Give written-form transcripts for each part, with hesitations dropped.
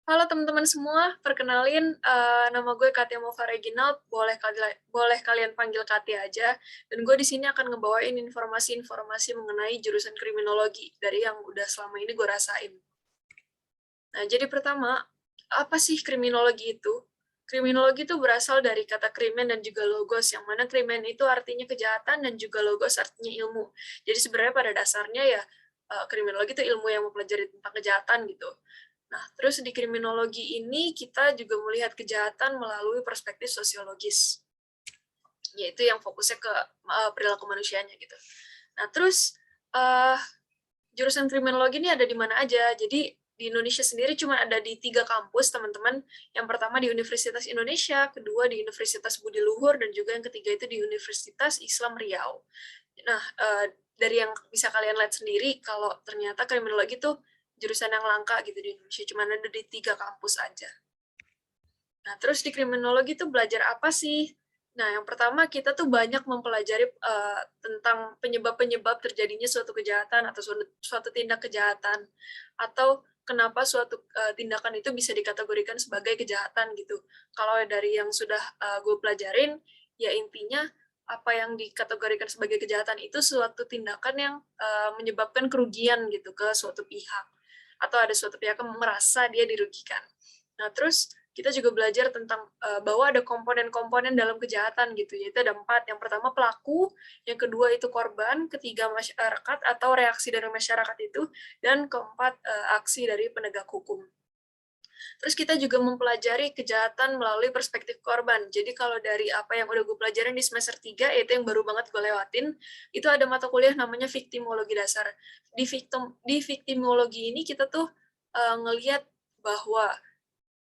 Halo teman-teman semua, perkenalin nama gue Katia Mova Reginald, boleh kalian panggil Katia aja. Dan gue di sini akan ngebawain informasi-informasi mengenai jurusan kriminologi dari yang udah selama ini gue rasain. Nah, jadi pertama, apa sih kriminologi itu? Kriminologi itu berasal dari kata krimen dan juga logos, yang mana krimen itu artinya kejahatan dan juga logos artinya ilmu. Jadi sebenarnya pada dasarnya ya kriminologi itu ilmu yang mempelajari tentang kejahatan gitu. Nah, terus di kriminologi ini kita juga melihat kejahatan melalui perspektif sosiologis, yaitu yang fokusnya ke perilaku manusianya gitu. Nah, terus uh, jurusan kriminologi ini ada di mana aja? Jadi di Indonesia sendiri cuma ada di 3 kampus, teman-teman. Yang pertama di Universitas Indonesia, kedua di Universitas Budi Luhur, dan juga yang ketiga itu di Universitas Islam Riau. Nah, dari yang bisa kalian lihat sendiri, kalau ternyata kriminologi itu jurusan yang langka gitu di Indonesia, cuma ada di 3 kampus aja. Nah, terus di kriminologi itu belajar apa sih? Nah, yang pertama kita tuh banyak mempelajari tentang penyebab-penyebab terjadinya suatu kejahatan atau suatu tindak kejahatan, atau kenapa suatu tindakan itu bisa dikategorikan sebagai kejahatan gitu. Kalau dari yang sudah gue pelajarin, ya intinya apa yang dikategorikan sebagai kejahatan itu suatu tindakan yang menyebabkan kerugian gitu ke suatu pihak, atau ada suatu pihak yang merasa dia dirugikan. Nah, terus kita juga belajar tentang bahwa ada komponen-komponen dalam kejahatan gitu, yaitu ada 4. Yang pertama pelaku, yang kedua itu korban, ketiga masyarakat atau reaksi dari masyarakat itu, dan keempat aksi dari penegak hukum. Terus kita juga mempelajari kejahatan melalui perspektif korban. Jadi kalau dari apa yang udah gue pelajarin di semester 3, yaitu yang baru banget gue lewatin, itu ada mata kuliah namanya viktimologi dasar. Di viktimologi ini kita tuh ngelihat bahwa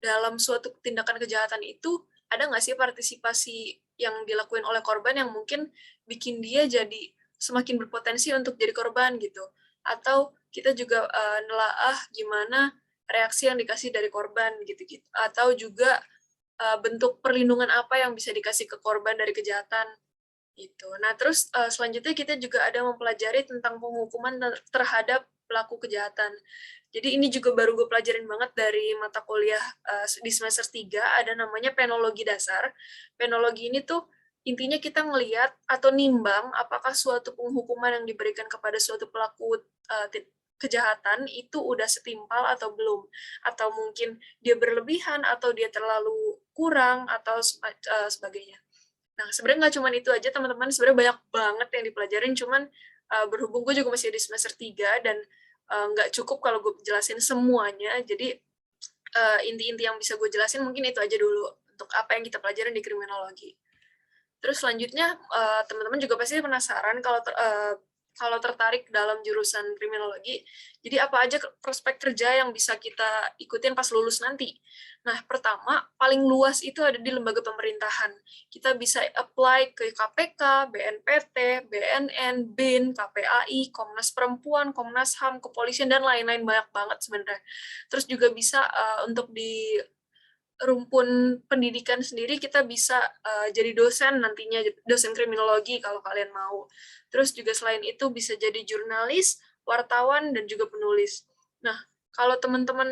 dalam suatu tindakan kejahatan itu ada nggak sih partisipasi yang dilakuin oleh korban yang mungkin bikin dia jadi semakin berpotensi untuk jadi korban gitu, atau kita juga nelaah gimana reaksi yang dikasih dari korban gitu-gitu, atau juga bentuk perlindungan apa yang bisa dikasih ke korban dari kejahatan gitu. Nah, terus selanjutnya kita juga ada mempelajari tentang penghukuman terhadap pelaku kejahatan. Jadi ini juga baru gue pelajarin banget dari mata kuliah di semester 3, ada namanya penologi dasar. Penologi ini tuh intinya kita ngelihat atau nimbang apakah suatu penghukuman yang diberikan kepada suatu pelaku kejahatan itu udah setimpal atau belum. Atau mungkin dia berlebihan atau dia terlalu kurang atau sebagainya. Nah, sebenarnya nggak cuma itu aja, teman-teman. Sebenarnya banyak banget yang dipelajarin, cuman berhubung gue juga masih di semester 3 dan nggak cukup kalau gue jelasin semuanya. Jadi, inti-inti yang bisa gue jelasin mungkin itu aja dulu untuk apa yang kita pelajarin di kriminologi. Terus selanjutnya, teman-teman juga pasti penasaran kalau tertarik dalam jurusan kriminologi, jadi apa aja prospek kerja yang bisa kita ikutin pas lulus nanti. Nah, pertama, paling luas itu ada di lembaga pemerintahan. Kita bisa apply ke KPK, BNPT, BNN, BIN, KPAI, Komnas Perempuan, Komnas HAM, Kepolisian, dan lain-lain banyak banget sebenarnya. Terus juga bisa untuk di rumpun pendidikan sendiri kita bisa jadi dosen nantinya, dosen kriminologi kalau kalian mau. Terus juga selain itu bisa jadi jurnalis, wartawan, dan juga penulis. Nah, kalau teman-teman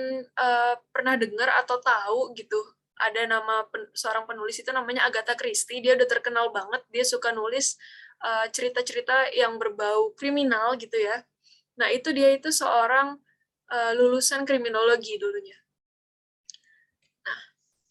pernah dengar atau tahu gitu, ada nama seorang penulis itu namanya Agatha Christie, dia udah terkenal banget, dia suka nulis cerita-cerita yang berbau kriminal gitu ya. Nah, dia itu seorang lulusan kriminologi dulunya.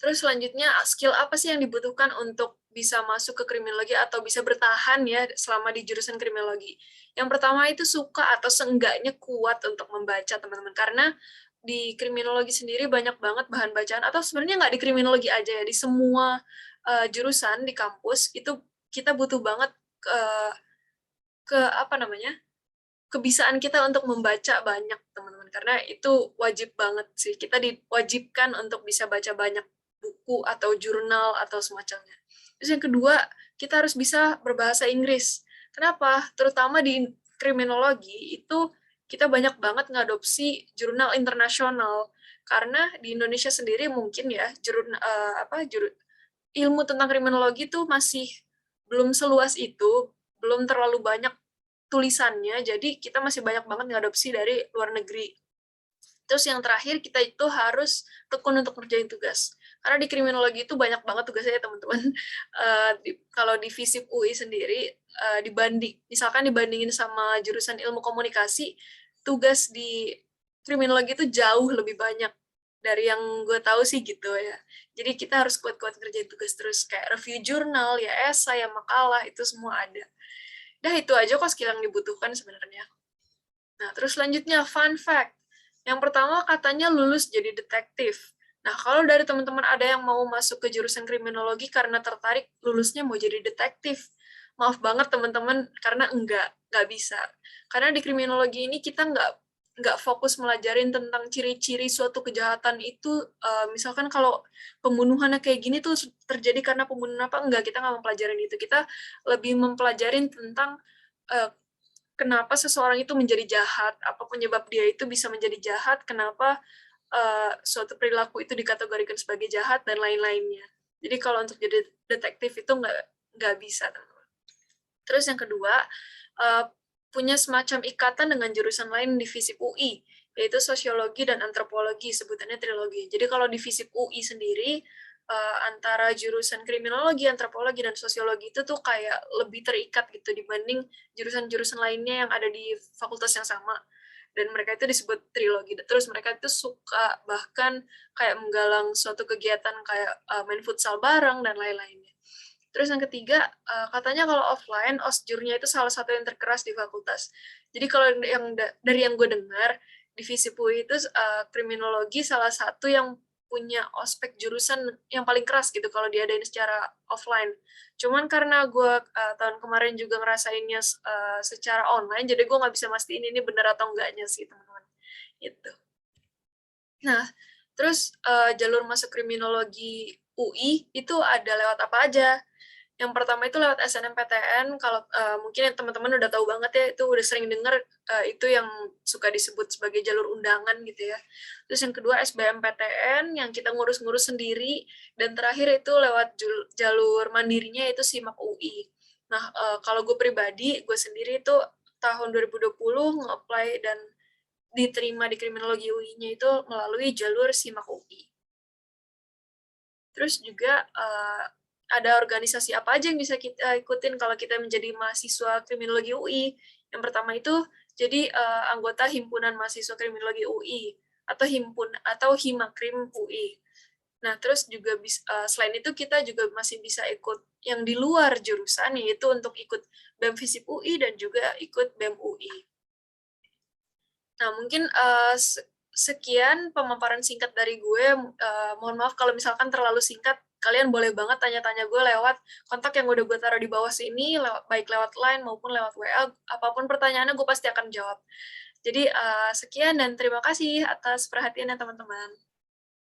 Terus selanjutnya, skill apa sih yang dibutuhkan untuk bisa masuk ke kriminologi atau bisa bertahan ya selama di jurusan kriminologi? Yang pertama itu suka atau seenggaknya kuat untuk membaca, teman-teman. Karena di kriminologi sendiri banyak banget bahan bacaan, atau sebenarnya nggak di kriminologi aja ya, di semua jurusan di kampus itu kita butuh banget ke apa namanya, kebiasaan kita untuk membaca banyak, teman-teman, karena itu wajib banget sih, kita diwajibkan untuk bisa baca banyak buku atau jurnal atau semacamnya. Terus yang kedua, kita harus bisa berbahasa Inggris. Kenapa? Terutama di kriminologi itu kita banyak banget ngadopsi jurnal internasional, karena di Indonesia sendiri mungkin ya ilmu tentang kriminologi itu masih belum seluas itu, belum terlalu banyak tulisannya, jadi kita masih banyak banget ngadopsi dari luar negeri. Terus yang terakhir, kita itu harus tekun untuk ngerjain tugas. Karena di kriminologi itu banyak banget tugasnya ya teman-teman. Kalau di FISIP UI sendiri, misalkan dibandingin sama jurusan ilmu komunikasi, tugas di kriminologi itu jauh lebih banyak dari yang gue tahu sih gitu ya. Jadi kita harus kuat-kuat ngerjain tugas terus, kayak review jurnal, ya esai, ya makalah, itu semua ada. Dah itu aja kok skill yang dibutuhkan sebenarnya. Nah, terus selanjutnya fun fact. Yang pertama katanya lulus jadi detektif. Nah, kalau dari teman-teman ada yang mau masuk ke jurusan kriminologi karena tertarik lulusnya mau jadi detektif, maaf banget teman-teman, karena nggak bisa. Karena di kriminologi ini kita nggak fokus melajarin tentang ciri-ciri suatu kejahatan itu, misalkan kalau pembunuhannya kayak gini tuh terjadi karena pembunuhan apa, enggak, kita nggak mempelajarin itu. Kita lebih mempelajarin tentang kenapa seseorang itu menjadi jahat, apa penyebab dia itu bisa menjadi jahat, kenapa suatu perilaku itu dikategorikan sebagai jahat, dan lain-lainnya. Jadi kalau untuk jadi detektif itu nggak bisa. Terus yang kedua, punya semacam ikatan dengan jurusan lain di FISIP UI, yaitu sosiologi dan antropologi, sebutannya trilogi. Jadi kalau di FISIP UI sendiri, antara jurusan kriminologi, antropologi, dan sosiologi itu tuh kayak lebih terikat gitu dibanding jurusan-jurusan lainnya yang ada di fakultas yang sama. Dan mereka itu disebut trilogi. Terus mereka itu suka bahkan kayak menggalang suatu kegiatan kayak main futsal bareng dan lain-lainnya. Terus yang ketiga, katanya kalau offline, osjurnya itu salah satu yang terkeras di fakultas. Jadi kalau dari yang gue dengar, divisi UI itu kriminologi salah satu yang punya ospek jurusan yang paling keras gitu kalau diadain secara offline. Cuman karena gue tahun kemarin juga ngerasainnya secara online, jadi gue nggak bisa mastiin ini benar atau enggaknya sih teman-teman. Gitu. Nah, terus jalur masuk kriminologi UI itu ada lewat apa aja? Yang pertama itu lewat SNMPTN, kalau mungkin teman-teman udah tahu banget ya, itu udah sering dengar itu yang suka disebut sebagai jalur undangan gitu ya. Terus yang kedua SBMPTN, yang kita ngurus-ngurus sendiri, dan terakhir itu lewat jalur mandirinya itu SIMAK UI. Nah, kalau gue pribadi, gue sendiri itu tahun 2020 nge-apply dan diterima di kriminologi UI-nya itu melalui jalur SIMAK UI. Terus juga ada organisasi apa aja yang bisa kita ikutin kalau kita menjadi mahasiswa kriminologi UI. Yang pertama itu jadi anggota himpunan mahasiswa kriminologi UI atau Himakrim UI. Nah, terus juga selain itu kita juga masih bisa ikut yang di luar jurusan, yaitu untuk ikut BEM Visip UI dan juga ikut BEM UI. Nah, mungkin sekian pemaparan singkat dari gue. Mohon maaf kalau misalkan terlalu singkat. Kalian boleh banget tanya-tanya gue lewat kontak yang udah gue taruh di bawah sini, baik lewat line maupun lewat WA. Apapun pertanyaannya gue pasti akan jawab. Jadi sekian dan terima kasih atas perhatiannya teman-teman.